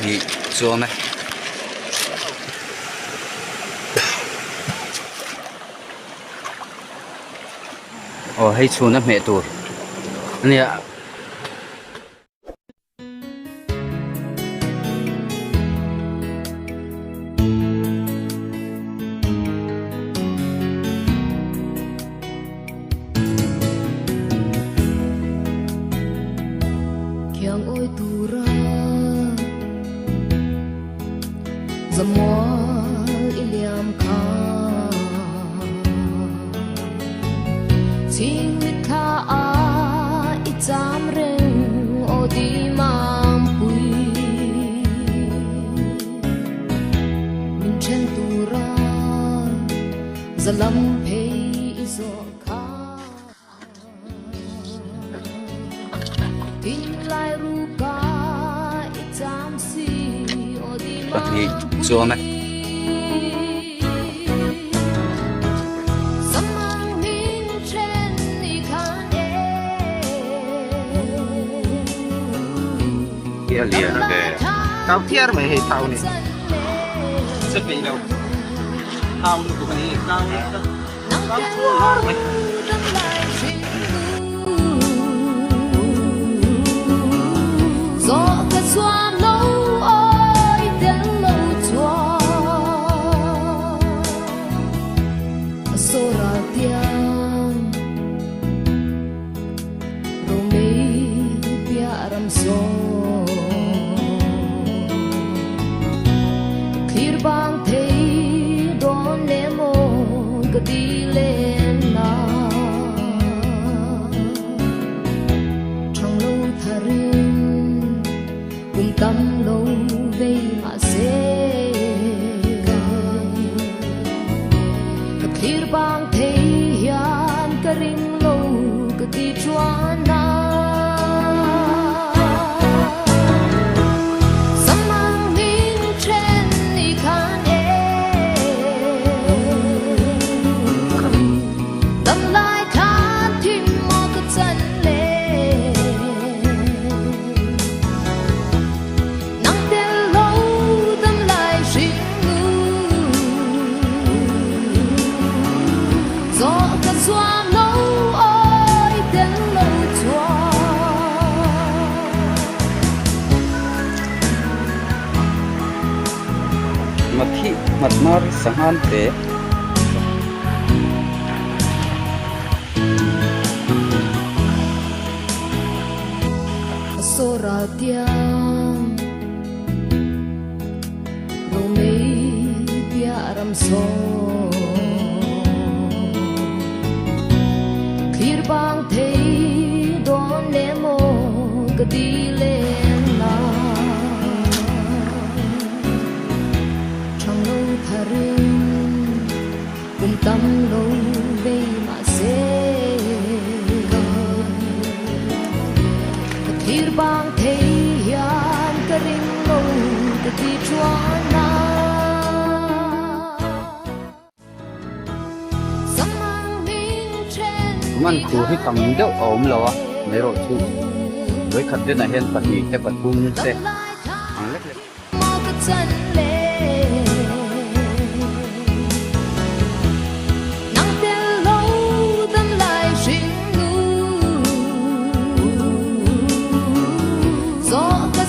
thì xuống này hay xuống nó mẹ tuổi nè thì xuống này kia liền kìa tao kia mày hệ tao này rất bị đâu tao của mày tao tao chua mày gió cất xoa lâu ơi tiếng lâu chua số ra tiếng rồi mấy bia ram số khi bang thấy đón em mong cứ đi lên nào trong lâu thari cùng tâm lâu đây mà sẽ gặp khi bang thấy hiền cái ring lâu cái tí choan na samang min chen ni khan đâm lại khan tim mò cái chân xóa lâu ơi tiếng lâu chua mặt nó sáng hơn thế số ra tiếng rồi mấy bia ram số bang thấy đón em mong cứ đi lên nào trong lâu thari cùng tâm lâu đây mà sẽ khi bang thấy hiền cái ring lâu cái tí choan naมันคือให้คำเดียวอมแล้วอ่ะไม่รู้ชื่อโดยขัดเดินไหนเห็นปัดนี้แต่ปัดพุ่งเสะอันเล็ก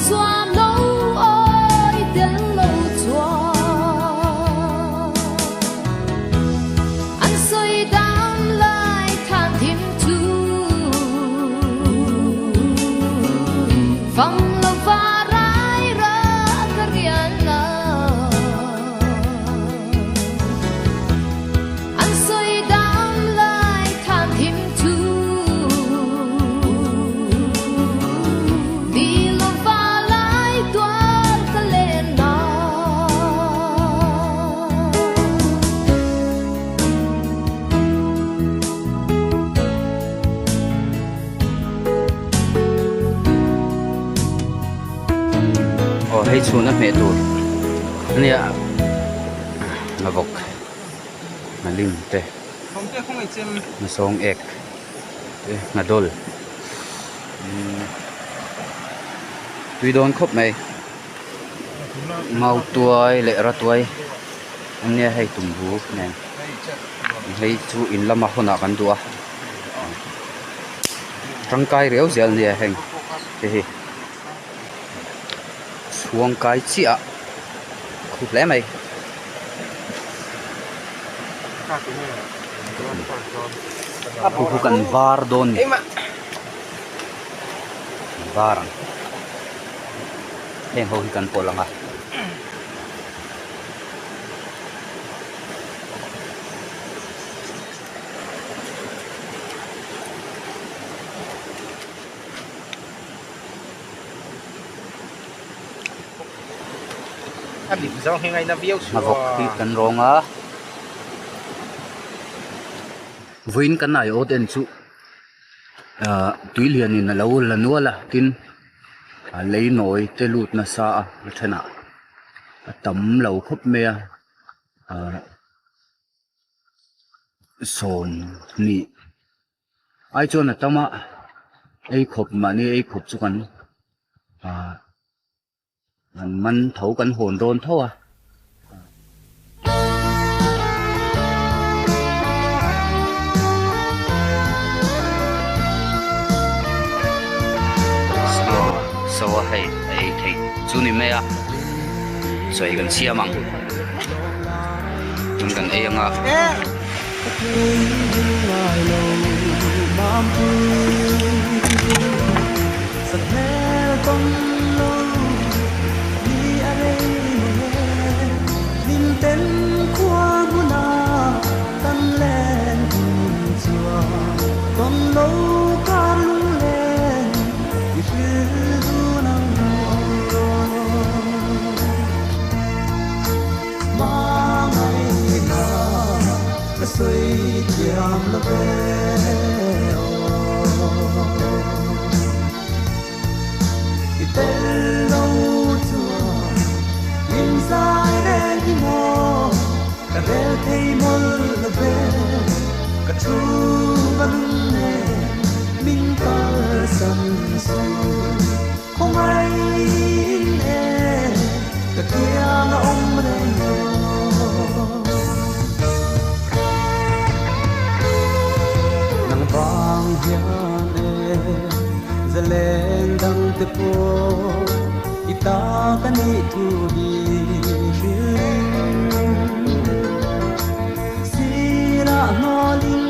xóa lâu ơi tiếng lâu chua anh xoay đám lại khan thêm chú phong lâu và rải ra cái riêng nào anh xoay đám lại khan thêm chú vì lâu và lại toan cái lên nào hay xuống nó mẹ tuổi nè mà bọc mà lim thế không kia không phải chim mà song egg mà đôi tuy đón khóc mày ngau tuai le ra tuai anh nghe hay tùng vũ nè hay chú in lama hona kan tua trăng cai réo zel nè heng thì xuống cái chi ạ khúc lẽ mày aku bukan var don var heng ho hikan polang ah anh định do hiện nay là viêu mà vọc thì cần rong á vin kan ai ốt en chu tùy liền in lâu là nữa là tin lấy nồi tê lụt na sa thế nào tấm lầu khắp mẹ sồn nị ai cho là tama ai khop mà ni ai khop chu kanมันthấuกันโหนโดนเท่าอ่ะsao hay ai thấy chú ni mẹ à rồi gần xia măng mình gần ai à tên khoa buna tan lên chùa con lâu ca lung lên vì sư nắng mà ngày nào đã xây chiam là về tên lâu chùa nhìn dài đen đi mò cả rêu thấy mơ là về cả chú vẫn nghe mình ta sân sôi không ai nghe cả kia nó ông đây nắng vàng hiền giờ lên đằng tê po ita kani tu hi sira nolin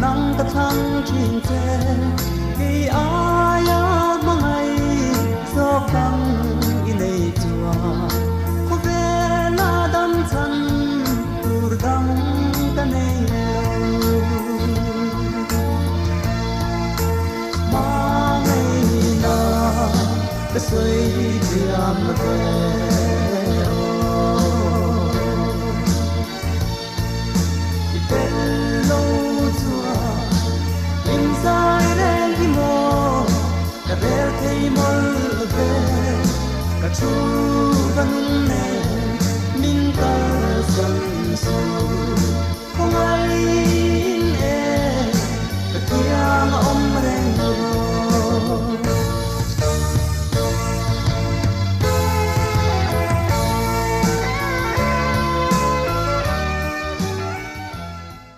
nang ta thang chin che ki aya mangai so kang inei chua ko ve la dam chan tur dam kanei ma nei na cái suy chiam về tên lâu chùa mình dài đen đi mò cả bé thấy mơ về cả chú vẫn nè mình ta dần dần